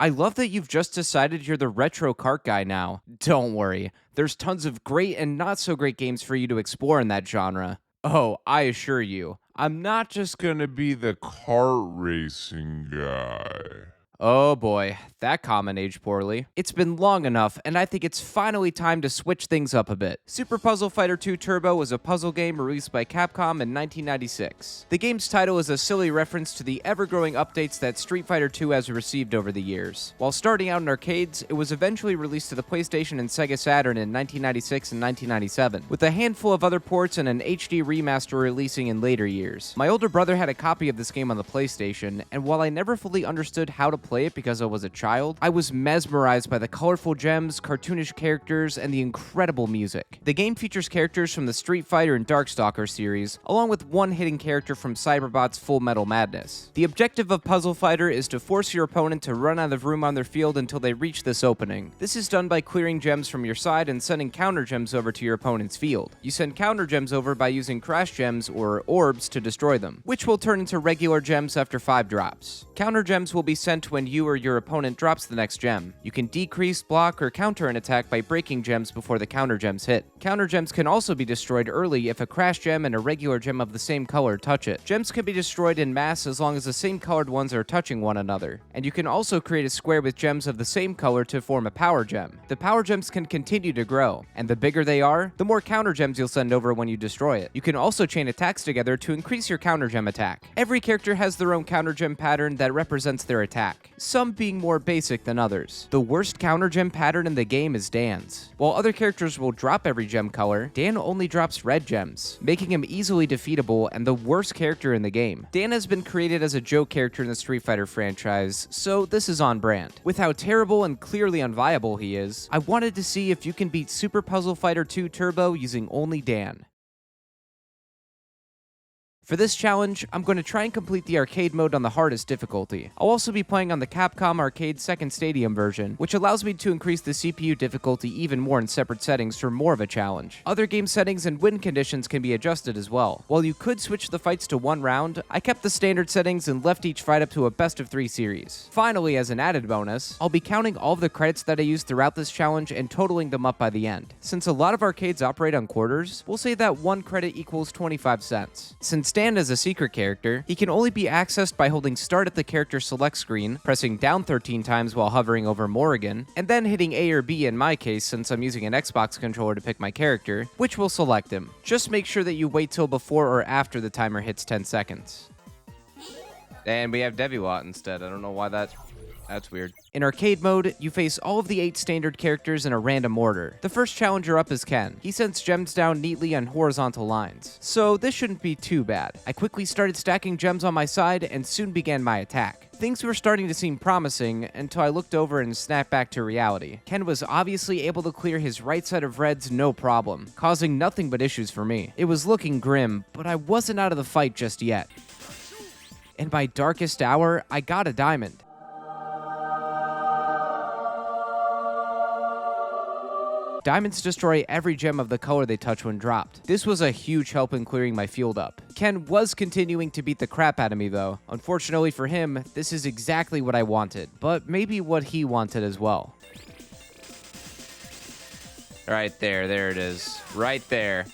I love that you've just decided you're the retro kart guy now. Don't worry, there's tons of great and not so great games for you to explore in that genre. Oh, I assure you, I'm not just gonna be the kart racing guy. Oh boy, that comment aged poorly. It's been long enough, and I think it's finally time to switch things up a bit. Super Puzzle Fighter 2 Turbo was a puzzle game released by Capcom in 1996. The game's title is a silly reference to the ever-growing updates that Street Fighter 2 has received over the years. While starting out in arcades, it was eventually released to the PlayStation and Sega Saturn in 1996 and 1997, with a handful of other ports and an HD remaster releasing in later years. My older brother had a copy of this game on the PlayStation, and while I never fully understood how to play it because I was a child, I was mesmerized by the colorful gems, cartoonish characters, and the incredible music. The game features characters from the Street Fighter and Darkstalker series, along with one hidden character from Cyberbot's Full Metal Madness. The objective of Puzzle Fighter is to force your opponent to run out of room on their field until they reach this opening. This is done by clearing gems from your side and sending counter gems over to your opponent's field. You send counter gems over by using crash gems or orbs to destroy them, which will turn into regular gems after 5 drops. Counter gems will be sent when you or your opponent drops the next gem. You can decrease, block, or counter an attack by breaking gems before the counter gems hit. Counter gems can also be destroyed early if a crash gem and a regular gem of the same color touch it. Gems can be destroyed in mass as long as the same colored ones are touching one another. And you can also create a square with gems of the same color to form a power gem. The power gems can continue to grow, and the bigger they are, the more counter gems you'll send over when you destroy it. You can also chain attacks together to increase your counter gem attack. Every character has their own counter gem pattern that represents their attack, some being more basic than others. The worst counter gem pattern in the game is Dan's. While other characters will drop every gem color, Dan only drops red gems, making him easily defeatable and the worst character in the game. Dan has been created as a joke character in the Street Fighter franchise, so this is on brand. With how terrible and clearly unviable he is, I wanted to see if you can beat Super Puzzle Fighter 2 Turbo using only Dan. For this challenge, I'm going to try and complete the arcade mode on the hardest difficulty. I'll also be playing on the Capcom Arcade Second Stadium version, which allows me to increase the CPU difficulty even more in separate settings for more of a challenge. Other game settings and win conditions can be adjusted as well. While you could switch the fights to one round, I kept the standard settings and left each fight up to a best of 3 series. Finally, as an added bonus, I'll be counting all of the credits that I used throughout this challenge and totaling them up by the end. Since a lot of arcades operate on quarters, we'll say that 1 credit equals 25 cents. Since Dan is a secret character, he can only be accessed by holding start at the character select screen, pressing down 13 times while hovering over Morrigan, and then hitting A or B in my case since I'm using an Xbox controller to pick my character, which will select him. Just make sure that you wait till before or after the timer hits 10 seconds. And we have Deviwat instead. I don't know why that's weird. In arcade mode, you face all of the 8 standard characters in a random order. The first challenger up is Ken. He sends gems down neatly on horizontal lines, so this shouldn't be too bad. I quickly started stacking gems on my side and soon began my attack. Things were starting to seem promising until I looked over and snapped back to reality. Ken was obviously able to clear his right side of reds no problem, causing nothing but issues for me. It was looking grim, but I wasn't out of the fight just yet. In my darkest hour, I got a diamond. Diamonds destroy every gem of the color they touch when dropped. This was a huge help in clearing my field up. Ken was continuing to beat the crap out of me though. Unfortunately for him, this is exactly what I wanted, but maybe what he wanted as well. Right there it is. Right there.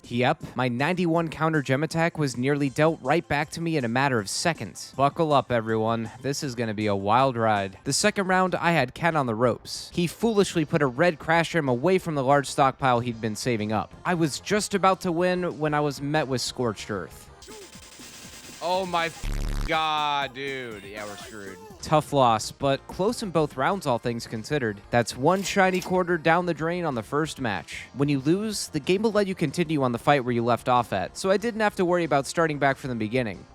Yep, my 91 counter gem attack was nearly dealt right back to me in a matter of seconds. Buckle up, everyone. This is gonna be a wild ride. The second round, I had Ken on the ropes. He foolishly put a red crash gem away from the large stockpile he'd been saving up. I was just about to win when I was met with Scorched Earth. Oh my god, dude. Yeah, we're screwed. Tough loss, but close in both rounds, all things considered. That's 1 shiny quarter down the drain on the first match. When you lose, the game will let you continue on the fight where you left off at, so I didn't have to worry about starting back from the beginning.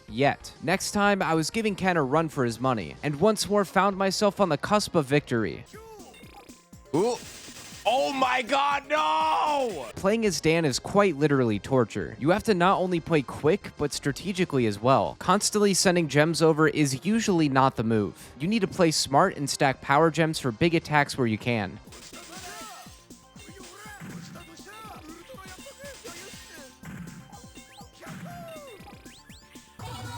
Yet. Next time, I was giving Ken a run for his money, and once more found myself on the cusp of victory. Ooh. Oh my god, no! Playing as Dan is quite literally torture. You have to not only play quick, but strategically as well. Constantly sending gems over is usually not the move. You need to play smart and stack power gems for big attacks where you can.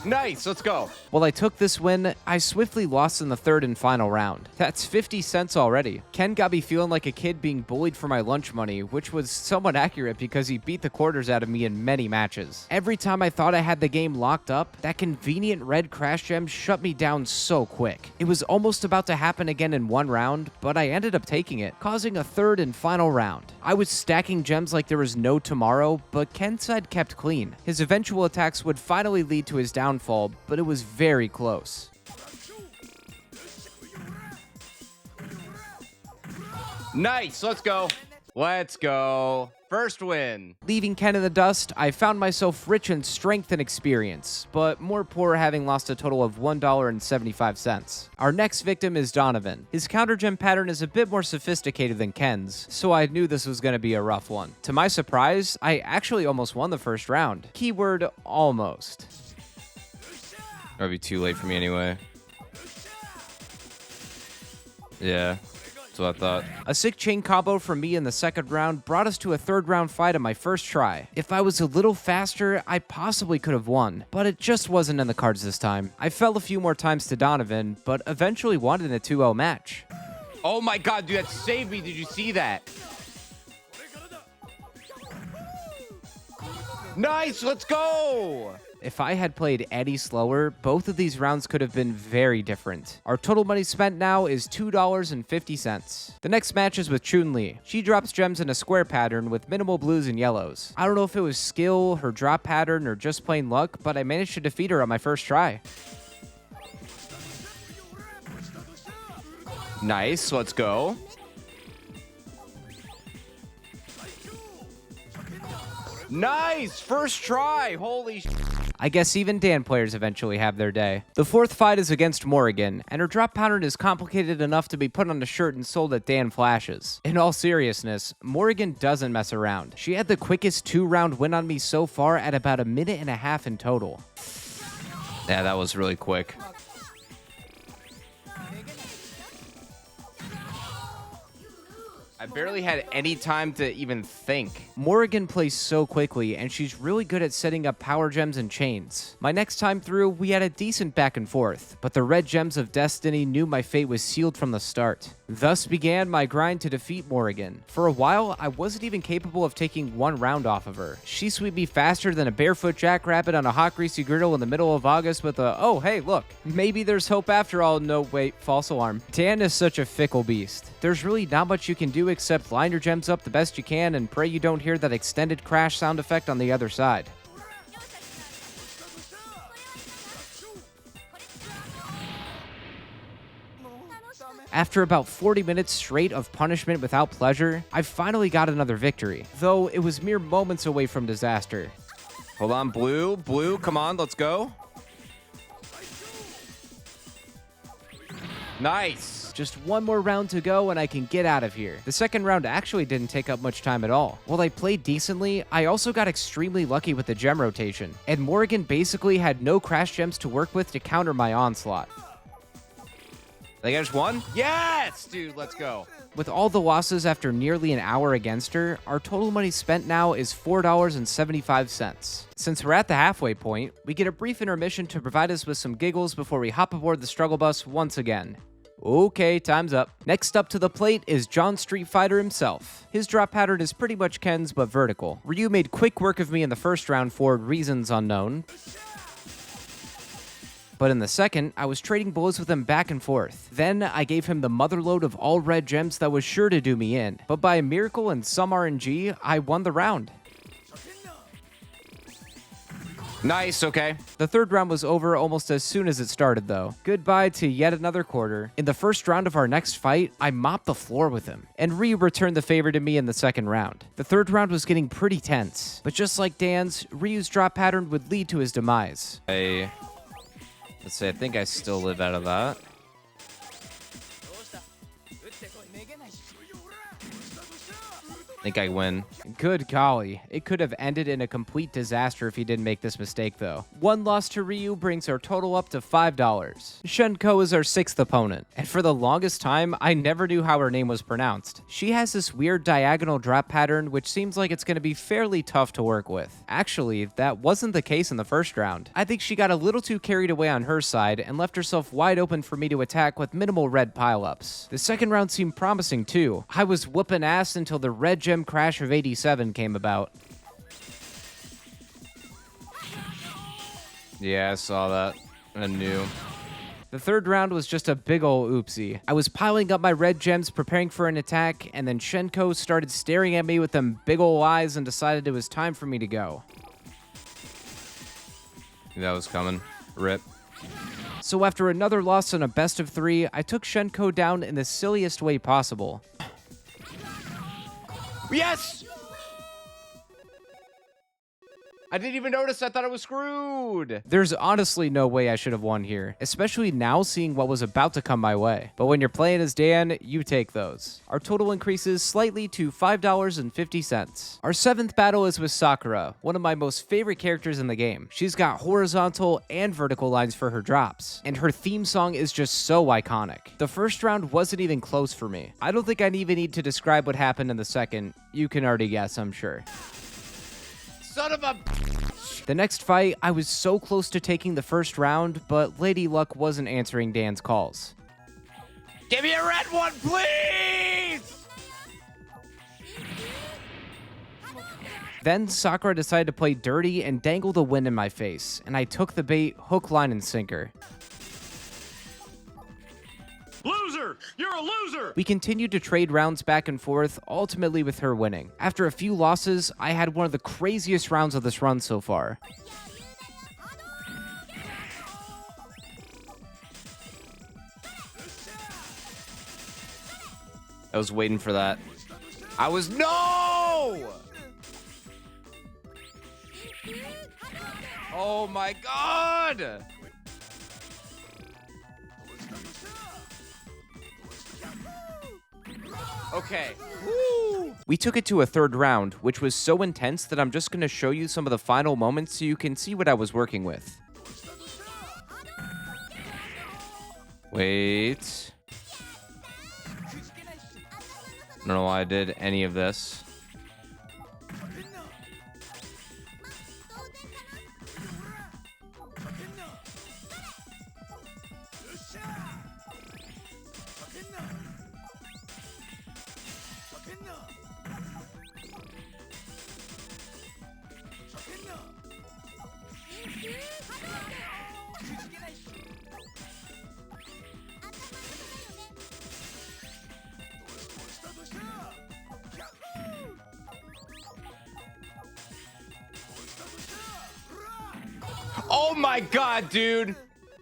Nice, let's go. While I took this win, I swiftly lost in the third and final round. That's 50 cents already. Ken got me feeling like a kid being bullied for my lunch money, which was somewhat accurate because he beat the quarters out of me in many matches. Every time I thought I had the game locked up, that convenient red crash gem shut me down so quick. It was almost about to happen again in one round, but I ended up taking it, causing a third and final round. I was stacking gems like there was no tomorrow, but Ken's side kept clean. His eventual attacks would finally lead to his downfall, but it was very close. Nice, let's go. Let's go. First win. Leaving Ken in the dust, I found myself rich in strength and experience, but more poor having lost a total of $1.75. Our next victim is Donovan. His counter gem pattern is a bit more sophisticated than Ken's, so I knew this was going to be a rough one. To my surprise, I actually almost won the first round. Keyword almost. That'd be too late for me anyway. Yeah. That's what I thought. A sick chain combo from me in the second round brought us to a third round fight on my first try. If I was a little faster, I possibly could have won, but it just wasn't in the cards this time. I fell a few more times to Donovan, but eventually won in a 2-0 match. Oh my god, dude, that saved me. Did you see that? Nice, let's go! If I had played any slower, both of these rounds could have been very different. Our total money spent now is $2.50. The next match is with Chun-Li. She drops gems in a square pattern with minimal blues and yellows. I don't know if it was skill, her drop pattern, or just plain luck, but I managed to defeat her on my first try. Nice, let's go. Nice! First try! Holy sh**. I guess even Dan players eventually have their day. The fourth fight is against Morrigan, and her drop pattern is complicated enough to be put on a shirt and sold at Dan Flashes. In all seriousness, Morrigan doesn't mess around. She had the quickest 2-round win on me so far at about 1.5 minutes in total. Yeah, that was really quick. I barely had any time to even think. Morrigan plays so quickly, and she's really good at setting up power gems and chains. My next time through, we had a decent back and forth, but the red gems of destiny knew my fate was sealed from the start. Thus began my grind to defeat Morrigan. For a while, I wasn't even capable of taking one round off of her. She swept me faster than a barefoot jackrabbit on a hot greasy griddle in the middle of August with a, oh hey look, maybe there's hope after all. No wait, false alarm. Dan is such a fickle beast. There's really not much you can do except line your gems up the best you can and pray you don't hear that extended crash sound effect on the other side. After about 40 minutes straight of punishment without pleasure, I finally got another victory, though it was mere moments away from disaster. Hold on, blue, come on, let's go. Nice. Just one more round to go and I can get out of here. The second round actually didn't take up much time at all. While I played decently, I also got extremely lucky with the gem rotation, and Morrigan basically had no crash gems to work with to counter my onslaught. I think I just won? Yes, dude, let's go. With all the losses after nearly an hour against her, our total money spent now is $4.75. Since we're at the halfway point, we get a brief intermission to provide us with some giggles before we hop aboard the struggle bus once again. Okay, time's up. Next up to the plate is John Street Fighter himself. His drop pattern is pretty much Ken's but vertical. Ryu made quick work of me in the first round for reasons unknown. But in the second, I was trading blows with him back and forth. Then, I gave him the motherload of all red gems that was sure to do me in. But by a miracle and some RNG, I won the round. Nice, okay. The third round was over almost as soon as it started, though. Goodbye to yet another quarter. In the first round of our next fight, I mopped the floor with him, and Ryu returned the favor to me in the second round. The third round was getting pretty tense, but just like Dan's, Ryu's drop pattern would lead to his demise. Let's see, I think I still live out of that. Think I win. Good golly. It could have ended in a complete disaster if he didn't make this mistake, though. One loss to Ryu brings our total up to $5. Hsien-Ko is our 6th opponent, and for the longest time, I never knew how her name was pronounced. She has this weird diagonal drop pattern, which seems like it's going to be fairly tough to work with. Actually, that wasn't the case in the first round. I think she got a little too carried away on her side and left herself wide open for me to attack with minimal red pileups. The second round seemed promising too. I was whooping ass until the red gem crash of 87 came about. Yeah, I saw that. I knew. The third round was just a big ol' oopsie. I was piling up my red gems preparing for an attack, and then Hsien-Ko started staring at me with them big ol' eyes and decided it was time for me to go. That was coming. Rip. So after another loss on a best of 3, I took Hsien-Ko down in the silliest way possible. Yes! I didn't even notice. I thought I was screwed. There's honestly no way I should have won here, especially now seeing what was about to come my way. But when you're playing as Dan, you take those. Our total increases slightly to $5.50. Our 7th battle is with Sakura, one of my most favorite characters in the game. She's got horizontal and vertical lines for her drops, and her theme song is just so iconic. The first round wasn't even close for me. I don't think I even need to describe what happened in the second. You can already guess, I'm sure. Son of a... The next fight, I was so close to taking the first round, but Lady Luck wasn't answering Dan's calls. Give me a red one, please! Then Sakura decided to play dirty and dangle the win in my face, and I took the bait hook, line, and sinker. Loser! You're a loser! We continued to trade rounds back and forth, ultimately with her winning. After a few losses, I had one of the craziest rounds of this run so far. I was waiting for that. No! Oh my god! Okay. Woo! We took it to a third round, which was so intense that I'm just going to show you some of the final moments so you can see what I was working with. Wait. I don't know why I did any of this. Oh my god, dude!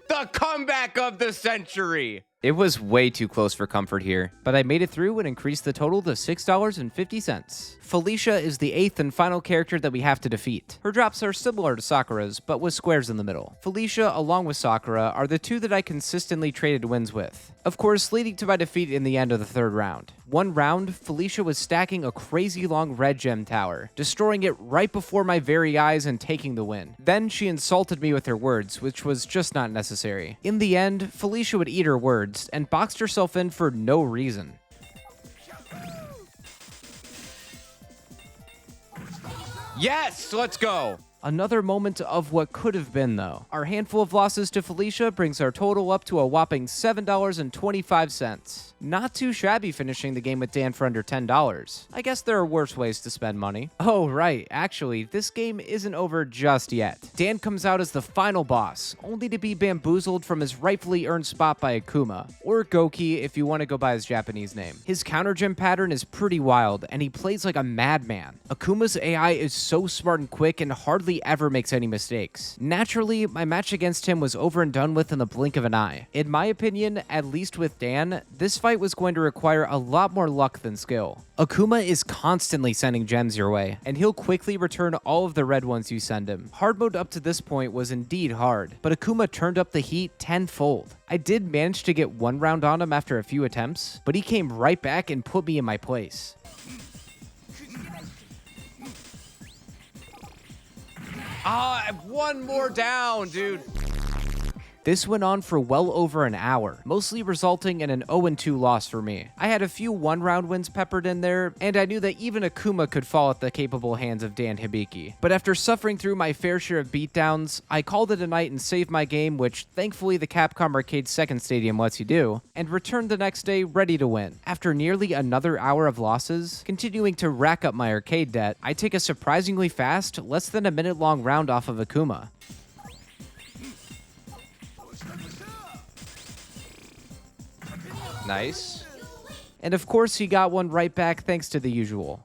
The comeback of the century! It was way too close for comfort here, but I made it through and increased the total to $6.50. Felicia is the 8th and final character that we have to defeat. Her drops are similar to Sakura's, but with squares in the middle. Felicia, along with Sakura, are the two that I consistently traded wins with. Of course, leading to my defeat in the end of the third round. One round, Felicia was stacking a crazy long red gem tower, destroying it right before my very eyes and taking the win. Then she insulted me with her words, which was just not necessary. In the end, Felicia would eat her words and boxed herself in for no reason. Yes, let's go. Another moment of what could have been, though. Our handful of losses to Felicia brings our total up to a whopping $7.25. Not too shabby finishing the game with Dan for under $10. I guess there are worse ways to spend money. Oh, right. Actually, this game isn't over just yet. Dan comes out as the final boss, only to be bamboozled from his rightfully earned spot by Akuma, or Goki if you want to go by his Japanese name. His counter gem pattern is pretty wild, and he plays like a madman. Akuma's AI is so smart and quick and hardly ever makes any mistakes. Naturally, my match against him was over and done with in the blink of an eye. In my opinion, at least with Dan, this fight was going to require a lot more luck than skill. Akuma is constantly sending gems your way, and he'll quickly return all of the red ones you send him. Hard mode up to this point was indeed hard, but Akuma turned up the heat tenfold. I did manage to get one round on him after a few attempts, but he came right back and put me in my place. One more down, dude. This went on for well over an hour, mostly resulting in an 0-2 loss for me. I had a few one-round wins peppered in there, and I knew that even Akuma could fall at the capable hands of Dan Hibiki. But after suffering through my fair share of beatdowns, I called it a night and saved my game, which thankfully the Capcom Arcade second stadium lets you do, and returned the next day ready to win. After nearly another hour of losses, continuing to rack up my arcade debt, I take a surprisingly fast, less than a minute-long round off of Akuma. Nice. And of course, he got one right back thanks to the usual.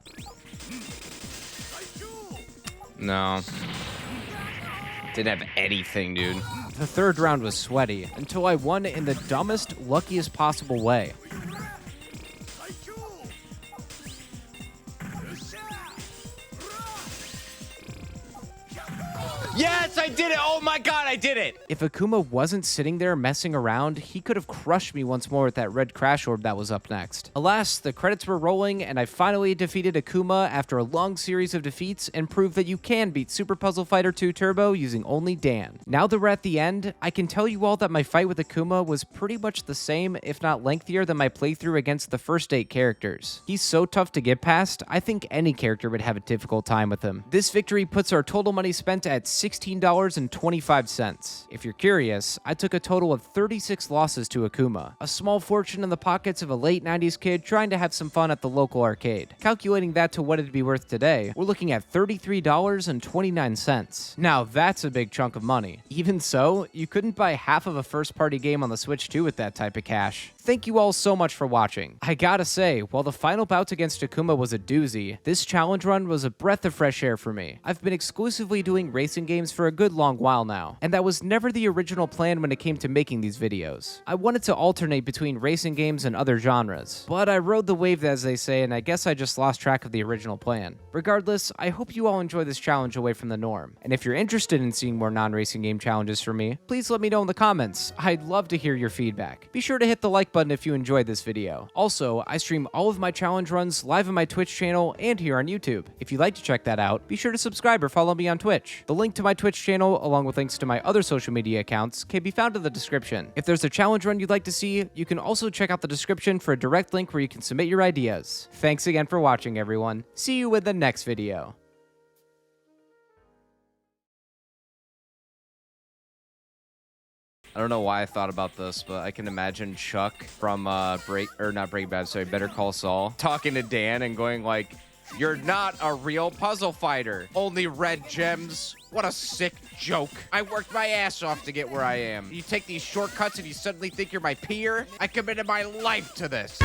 No. Didn't have anything, dude. The third round was sweaty, until I won in the dumbest, luckiest possible way. Yes, I did it! Oh my god, I did it! If Akuma wasn't sitting there messing around, he could have crushed me once more with that red crash orb that was up next. Alas, the credits were rolling, and I finally defeated Akuma after a long series of defeats and proved that you can beat Super Puzzle Fighter 2 Turbo using only Dan. Now that we're at the end, I can tell you all that my fight with Akuma was pretty much the same, if not lengthier, than my playthrough against the first 8 characters. He's so tough to get past, I think any character would have a difficult time with him. This victory puts our total money spent at $16.25. If you're curious, I took a total of 36 losses to Akuma, a small fortune in the pockets of a late 90s kid trying to have some fun at the local arcade. Calculating that to what it'd be worth today, we're looking at $33.29. Now that's a big chunk of money. Even so, you couldn't buy half of a first-party game on the Switch 2 with that type of cash. Thank you all so much for watching. I gotta say, while the final bout against Akuma was a doozy, this challenge run was a breath of fresh air for me. I've been exclusively doing racing games for a good long while now, and that was never the original plan when it came to making these videos. I wanted to alternate between racing games and other genres, but I rode the wave, as they say, and I guess I just lost track of the original plan. Regardless, I hope you all enjoy this challenge away from the norm, and if you're interested in seeing more non-racing game challenges from me, please let me know in the comments. I'd love to hear your feedback. Be sure to hit the like button if you enjoyed this video. Also, I stream all of my challenge runs live on my Twitch channel and here on YouTube. If you'd like to check that out, be sure to subscribe or follow me on Twitch. The link to my Twitch channel, along with links to my other social media accounts, can be found in the description. If there's a challenge run you'd like to see, you can also check out the description for a direct link where you can submit your ideas. Thanks again for watching, everyone. See you in the next video. I don't know why I thought about this, but I can imagine Chuck from Better Call Saul talking to Dan and going like, "You're not a real puzzle fighter. Only red gems. What a sick joke. I worked my ass off to get where I am. You take these shortcuts and you suddenly think you're my peer? I committed my life to this."